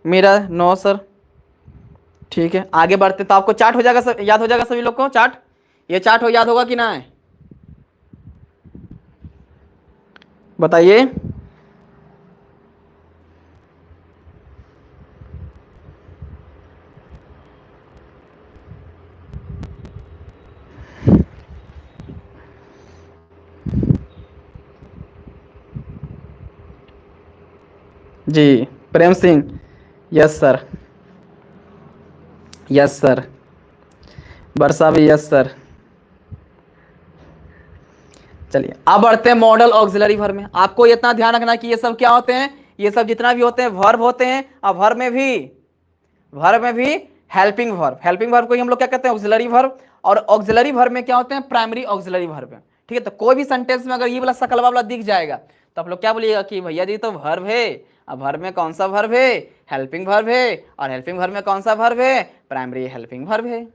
मेरा 9 सर। ठीक है, आगे बढ़ते तो आपको चार्ट हो जाएगा सर, याद हो जाएगा सभी लोग को चार्ट। ये चार्ट हो याद होगा कि ना है, बताइए। जी Prem Singh, yes sir, yes sir. Varsha भी यस सर। चलिए अब बढ़ते हैं मॉडल ऑक्सिलरी वर्ब में। आपको इतना ध्यान रखना कि ये सब क्या होते हैं, ये सब जितना भी होते हैं वर्ब होते हैं, और वर्ब में भी हेल्पिंग वर्ब। हेल्पिंग वर्ब को ही हम लोग क्या कहते हैं, ऑक्सिलरी वर्ब। और ऑक्सिलरी वर्ब में क्या होते हैं, प्राइमरी ऑक्सिलरी वर्ब है। ठीक है, तो कोई भी सेंटेंस में अगर ये वाला सकलवा वाला दिख जाएगा तो आप लोग क्या बोलिएगा कि भैया जी तो वर्ब है। अब वर्ब में कौन सा वर्ब है, हेल्पिंग वर्ब है। और हेल्पिंग वर्ब में कौन सा वर्ब है, प्राइमरी हेल्पिंग वर्ब है।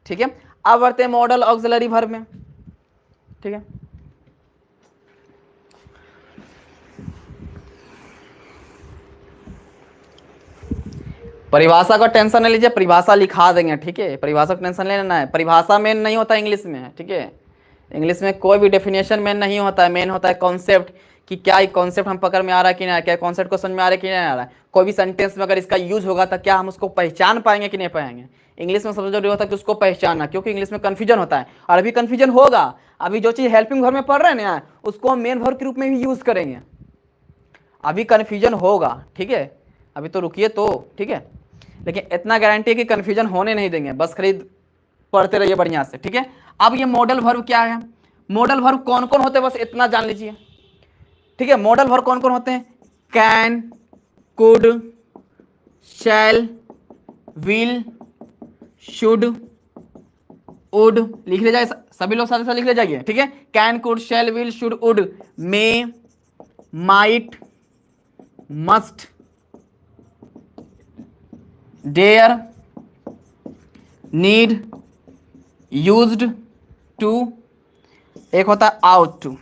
ठीक है, अब बढ़ते हैं मॉडल ऑक्सिलरी वर्ब में। ठीक है, परिभाषा का टेंशन नहीं लीजिए, परिभाषा लिखा देंगे। ठीक है, परिभाषा का टेंशन लेना है, परिभाषा मेन नहीं होता इंग्लिश में। ठीक है, इंग्लिश में कोई भी डेफिनेशन मेन नहीं होता है, मेन होता है कॉन्सेप्ट, कि क्या एक कॉन्सेप्ट हम पकड़ में आ रहा है कि नहीं, क्या कॉन्सेप्ट को समझ में आ रहा है कि नहीं आ रहा है। कोई भी सेंटेंस में अगर इसका यूज होगा तो क्या हम उसको पहचान पाएंगे कि नहीं पाएंगे। इंग्लिश में सबसे जरूरी होता है कि उसको पहचानना, क्योंकि इंग्लिश में कन्फ्यूजन होता है, और अभी कन्फ्यूजन होगा। अभी जो चीज़ हेल्पिंग वर्ब में पढ़ रहे हैं ना, उसको हम मेन वर्ब के रूप में भी यूज करेंगे। अभी कन्फ्यूजन होगा, ठीक है, अभी तो रुकिए तो। ठीक है, लेकिन इतना गारंटी है कि कन्फ्यूजन होने नहीं देंगे, बस खरीद पढ़ते रहिए बढ़िया से। ठीक है, अब ये मॉडल वर्ब क्या है, मॉडल वर्ब कौन कौन होते हैं बस इतना जान लीजिए। ठीक है, मॉडल वर्ब कौन कौन होते हैं, can, could, shall, will, should, would. लिख ले जाए सभी लोग, साथ साथ लिख ले जाइए। ठीक है, can, could, shall, will, should, would, may, might, must, dare, need, used to, एक होता है आउट टू।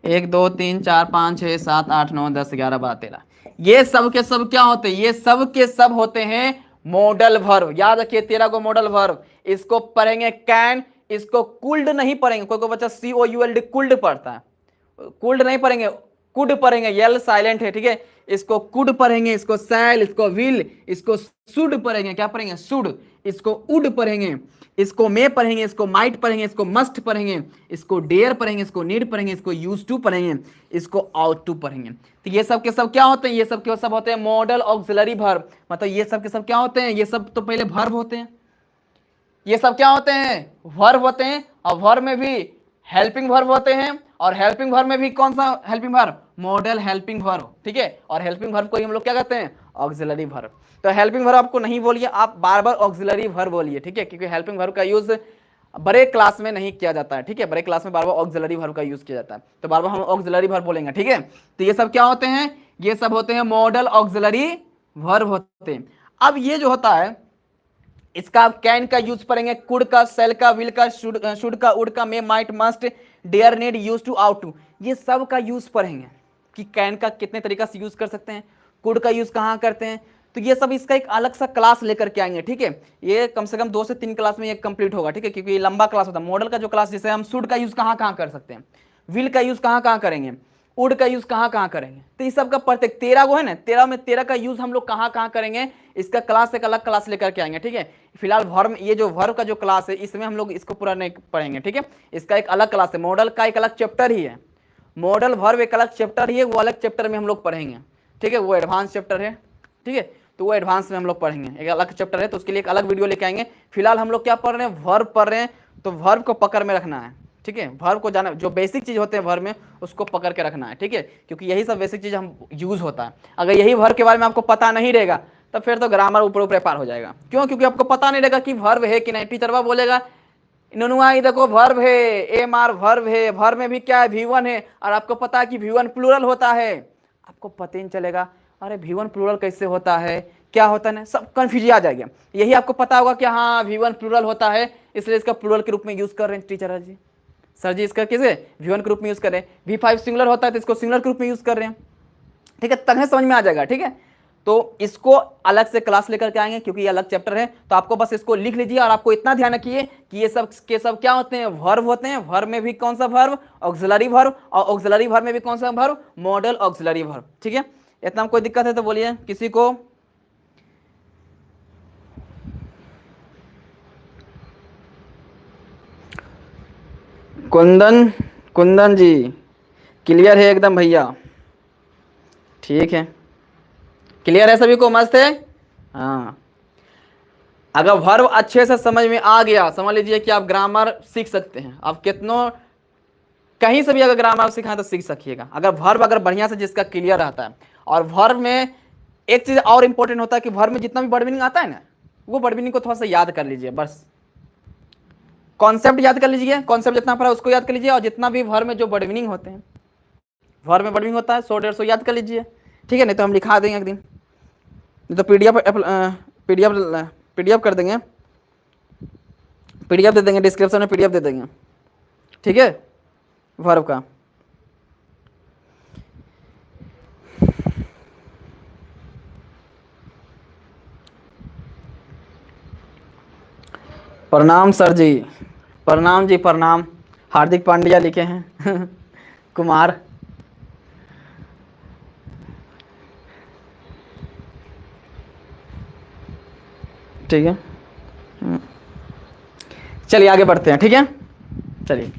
1 2 3 4 5 6 7 8 9 10 11 12 13, ये सब के सब क्या होते हैं, ये सब के सब होते हैं मॉडल वर्ब। याद रखिए 13 को मॉडल वर्ब। इसको पढ़ेंगे कैन, इसको कुल्ड नहीं पढ़ेंगे, कोई कोई बच्चा COULD कुल्ड पढ़ता है, कुल्ड नहीं पढ़ेंगे, कुड पढ़ेंगे, यल साइलेंट है। ठीक है, इसको कुड पढ़ेंगे, इसको सैल, इसको विल, इसको सुड पढ़ेंगे, क्या पढ़ेंगे सुड, इसको उड पढ़ेंगे, इसको मे पढ़ेंगे, इसको माइट पढ़ेंगे, इसको मस्ट पढ़ेंगे, इसको डेयर पढ़ेंगे, इसको नीड पढ़ेंगे, इसको यूज टू पढ़ेंगे, इसको आउट टू पढ़ेंगे। तो ये सब के सब क्या होते हैं, ये सब के सब होते हैं मॉडल ऑक्सिलरी वर्ब। मतलब ये सब के सब क्या होते हैं, ये सब तो पहले वर्ब होते हैं, ये सब क्या होते हैं, वर्ब होते हैं। और वर्ब में भी हेल्पिंग वर्ब होते हैं, और हेल्पिंग वर्ब में भी कौन सा helping verb, model helping verb. ठीक है, और हेल्पिंग वर्ब को ही हम लोग क्या कहते हैं, ऑक्सिलरी वर्ब। तो हेल्पिंग वर्ब आपको नहीं बोलिए, आप बार बार ऑक्सिलरी वर्ब बोलिए। ठीक है, क्योंकि हेल्पिंग वर्ब का यूज बड़े क्लास में नहीं किया जाता है। ठीक है, बड़े क्लास में बार बार ऑक्सिलरी वर्ब का यूज किया जाता है, तो बार बार हम ऑक्सिलरी वर्ब बोलेंगे। ठीक है, तो ये सब क्या होते हैं, ये सब होते हैं मॉडल ऑक्सिलरी वर्ब होते हैं। अब ये जो होता है, इसका आप कैन का यूज पढ़ेंगे, कुड का, सेल का, विल का, शुड का, उड का, may, might, must, dare, need, use to, ought to, ये सब का यूज पढ़ेंगे कि कैन का कितने तरीका से यूज कर सकते हैं, कुड का यूज कहाँ करते हैं। तो ये सब इसका एक अलग सा क्लास लेकर के आएंगे। ठीक है, ये कम से कम 2 से 3 क्लास में ये कंप्लीट होगा। ठीक है, क्योंकि ये लंबा क्लास होता है। मॉडल का जो क्लास, जैसे हम शुड का यूज कहाँ कहाँ कर सकते हैं, विल का यूज कहाँ कहाँ करेंगे, उड का यूज कहाँ कहाँ करेंगे, तो इस सब का प्रत्येक 13 को है ना, 13 में 13 का यूज हम लोग कहाँ कहाँ करेंगे, इसका क्लास एक अलग क्लास लेकर के आएंगे। ठीक है, फिलहाल वर्ब, ये जो वर्ब का जो क्लास है इसमें हम लोग इसको पूरा नहीं पढ़ेंगे। ठीक है, इसका एक अलग क्लास है, मॉडल का एक अलग चैप्टर ही है, मॉडल वर्ब एक अलग चैप्टर ही है, वो अलग चैप्टर में हम लोग पढ़ेंगे। ठीक है, वो एडवांस चैप्टर है। ठीक है, तो वो एडवांस में हम लोग पढ़ेंगे, एक अलग चैप्टर है, तो उसके लिए एक अलग वीडियो लेके आएंगे। फिलहाल हम लोग क्या पढ़ रहे हैं, वर्ब पढ़ रहे हैं, तो वर्ब को पकड़ में रखना है। ठीक है, वर्ब को जाना, जो बेसिक चीज होते हैं वर्ब में उसको पकड़ के रखना है। ठीक है, क्योंकि यही सब बेसिक चीज हम यूज होता है। अगर यही वर्ब के बारे में आपको पता नहीं रहेगा तब फिर तो ग्रामर ऊपर ऊपर पार हो जाएगा। क्यों, क्योंकि आपको पता नहीं रहेगा कि वर्ब है कि नहीं। टीचरवा बोलेगा इन्होंने ये देखो वर्ब है, AMR वर्ब है, वर्ब में भी क्या है, V1 है, और आपको पता है कि V1 प्लूरल होता है, आपको पता ही नहीं चलेगा अरे V1 प्लूरल कैसे होता है, क्या होता है ना, सब कंफ्यूज आ जाएगा। यही आपको पता होगा कि हाँ V1 प्लूरल होता है, इसलिए इसका प्लूरल के रूप में यूज कर रहे हैं टीचर जी। सर जी इसका कैसे V1 के रूप में यूज कर रहे हैं, V5 सिंगुलर होता है तो इसको सिंगुलर के रूप में यूज कर रहे हैं। ठीक है, तभी समझ में आ जाएगा। ठीक है, तो इसको अलग से क्लास लेकर के आएंगे क्योंकि ये अलग चैप्टर है। तो आपको बस इसको लिख लीजिए और आपको इतना ध्यान रखिए कि ये सब के सब क्या होते हैं, वर्ब होते हैं। वर्ब में भी कौन सा वर्ब, ऑक्सिलरी वर्ब, और ऑक्सिलरी वर्ब में भी कौन सा वर्ब, मॉडल ऑक्सिलरी वर्ब। ठीक है, इतना में कोई दिक्कत है तो बोलिए किसी को। कुंदन, कुंदन जी क्लियर है एकदम भैया, ठीक है, क्लियर है सभी को, मस्त है। हाँ, अगर वर्ब अच्छे से समझ में आ गया, समझ लीजिए कि आप ग्रामर सीख सकते हैं। आप कितनों कहीं से भी अगर ग्रामर सिखाएं तो सीख सकिएगा, अगर वर्ब अगर बढ़िया से जिसका क्लियर रहता है। और वर्ब में एक चीज और इंपॉर्टेंट होता है कि वर्ब में जितना भी वर्ड मीनिंग आता है ना, वो वर्ड मीनिंग को थोड़ा सा याद कर लीजिए, बस कॉन्सेप्ट याद कर लीजिए, कॉन्सेप्ट जितना पड़ा उसको याद कर लीजिए, और जितना भी वर्ब में जो वर्ड मीनिंग होते हैं, वर्ब में वर्ड मीनिंग होता है 100-150 याद कर लीजिए। ठीक है, नहीं तो हम लिखा देंगे एक दिन, नहीं तो पीडीएफ कर देंगे, पीडीएफ दे देंगे, डिस्क्रिप्शन में पीडीएफ दे देंगे। ठीक है, वर्ब का। प्रणाम सर जी, प्रणाम जी प्रणाम। हार्दिक पांड्या लिखे हैं कुमार। ठीक है, चलिए आगे बढ़ते हैं। ठीक है, चलिए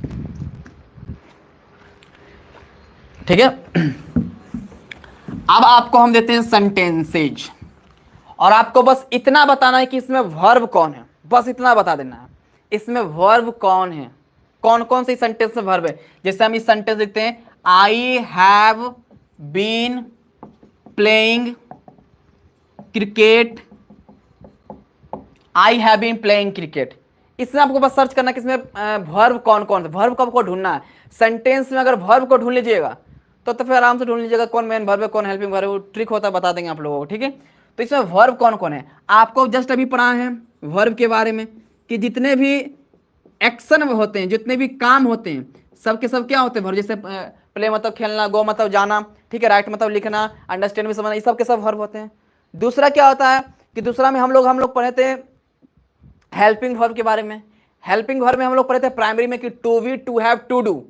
ठीक है। अब आपको हम देते हैं सेंटेंसेज, और आपको बस इतना बताना है कि इसमें वर्ब कौन है, बस इतना बता देना है इसमें वर्ब कौन है, कौन कौन से सेंटेंस में वर्ब है। जैसे हम इस सेंटेंस देखते हैं, I have been playing cricket, I have been playing cricket. इसमें आपको बस सर्च करना कि इसमें वर्ब कौन कौन से, वर्ब को आपको ढूंढना है। सेंटेंस में अगर वर्ब को ढूंढ लीजिएगा तो फिर आराम से ढूंढ लीजिएगा कौन मेन वर्ब है, कौन हेल्पिंग वर्ब है, वो ट्रिक होता है, बता देंगे आप लोगों को। ठीक है, तो इसमें वर्ब कौन कौन है आपको जस्ट अभी पढ़ा है वर्ब के बारे में, कि जितने भी एक्शन होते हैं, जितने भी काम होते हैं, सब के सब क्या होते हैं वर्ब। जैसे प्ले मतलब खेलना, गो मतलब जाना, ठीक है, राइट मतलब लिखना, अंडरस्टैंड भी समझना, ये सब के सब वर्ब होते हैं। दूसरा क्या होता है कि दूसरा में हम लोग पढ़े थे हेल्पिंग वर्ब के बारे में। हेल्पिंग वर्ब में हम लोग पढ़े थे प्राइमरी में कि to be, to have, to do,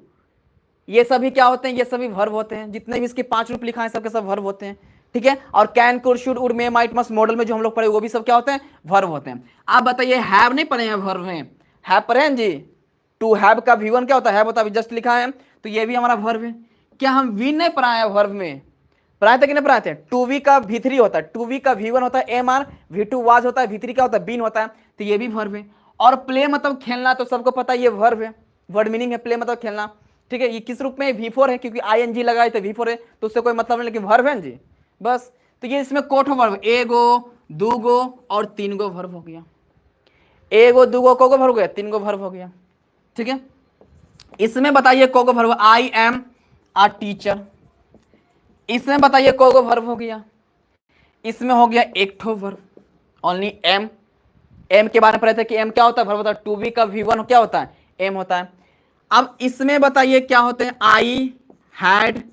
ये सभी क्या होते हैं, ये सभी वर्ब होते हैं। जितने भी इसके 5 रूप लिखा है सबके सब वर्ब होते हैं। ठीक है, और can, could, should, would, may, might, must model में जो हम लोग पढ़े वो भी सब क्या होते हैं, वर्ब होते हैं। आप बताइए हैव नहीं पढ़े हैं वर्ब में, हैव पढ़े हैं जी। टू हैव का V1 क्या होता है, हैव होता है, जस्ट लिखा है, तो ये भी हमारा वर्ब है। क्या हम वी नहीं पढ़ाए हैं वर्ब में, पढ़ाए थे कि नहीं पढ़ाए थे। टू वी का V3 होता है, टू वी का V1 होता है एम आर, V2 वाज होता है, V3 क्या होता है बीन होता है, तो ये भी वर्ब है। और प्ले मतलब खेलना, तो सबको पता है ये वर्ब है, वर्ड मीनिंग है प्ले मतलब खेलना। ठीक है, ये किस रूप में, V4 है, क्योंकि ING लगाए थे V4 है, तो उससे कोई मतलब नहीं, लेकिन वर्ब है जी बस। तो ये इसमें कोठो वर्ब, एगो, दूगो और 3 गो वर्ब हो गया। एगो, दूगो, कोगो वर्ब हो गया, 3 गो वर्ब हो गया। ठीक है, इसमें बताइए कोगो verb, I am a teacher, इसमें बताइए कोगो वर्ब हो गया। इसमें हो गया एक ठो वर्ब, ओनली एम। एम के बारे में पढ़े थे कि एम क्या होता है, वर्ब होता है। टू बी का V1 क्या होता है, एम होता है। अब इसमें बताइए क्या होते हैं, आई हैड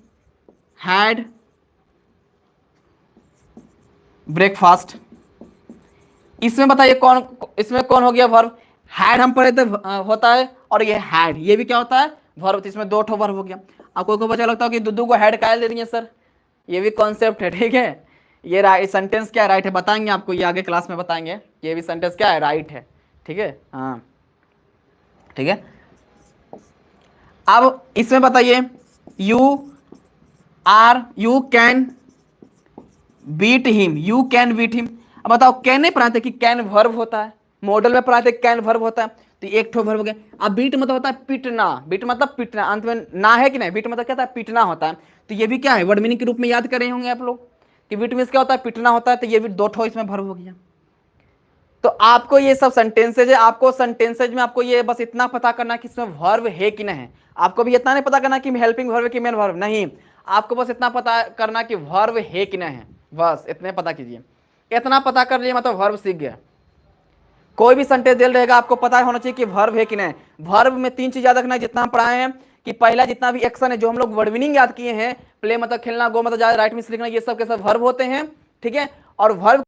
ब्रेकफास्ट। इसमें बताइए कौन, इसमें कौन हो गया वर्ब, हैड हम पढ़े थे होता है, और ये हैड, ये भी क्या होता है वर्ब। तो इसमें 2 ठो वर्ब हो गया। आपको को बचा लगता है कि दुद्दू को हैड कायल दे दिए सर, ये भी कॉन्सेप्ट है। ठीक है, ये राइट सेंटेंस क्या राइट है बताएंगे आपको, ये आगे क्लास में बताएंगे, ये भी सेंटेंस क्या है राइट है। ठीक है, हाँ ठीक है। अब इसमें बताइए you can beat him, you can beat him. अब बताओ, कैन नहीं पढ़ाते कि कैन वर्ब होता है, मॉडल में पढ़ाते कैन वर्ब होता है, तो एक ठो वर्ब हो गया। अब बीट मतलब होता है पीटना, बीट मतलब पीटना, अंत में ना है कि नहीं, बीट मतलब क्या होता है पीटना होता है। तो ये भी क्या है वर्ड मीनिंग के रूप में याद कर रहे होंगे आप लोग कि बीट मीन्स क्या होता है पीटना होता है, तो ये भी 2 ठो इसमें वर्ब हो गया। तो आपको ये सब सेंटेंसेज है, आपको सेंटेंसेज में आपको ये बस इतना पता करना कि इसमें वर्ब है कि नहीं है। आपको भी इतना नहीं पता करना कि हेल्पिंग वर्ब है कि मेन वर्ब, नहीं, आपको बस इतना पता करना कि वर्ब है कि नहीं है, बस इतने पता कीजिए। इतना पता कर लिए मतलब वर्ब सीख गया। कोई भी सेंटेंस दे रहेगा आपको पता होना चाहिए कि वर्ब है कि नहीं। वर्ब में 3 चीज याद रखना है जितना हम पढ़ाए हैं, कि पहला जितना भी एक्शन है जो हम लोग वर्ड मीनिंग याद किए हैं, प्ले मतलब खेलना, गो मतलब राइट मीन्स लिखना, ये सब के सब वर्ब होते हैं। ठीक है। और वर्ब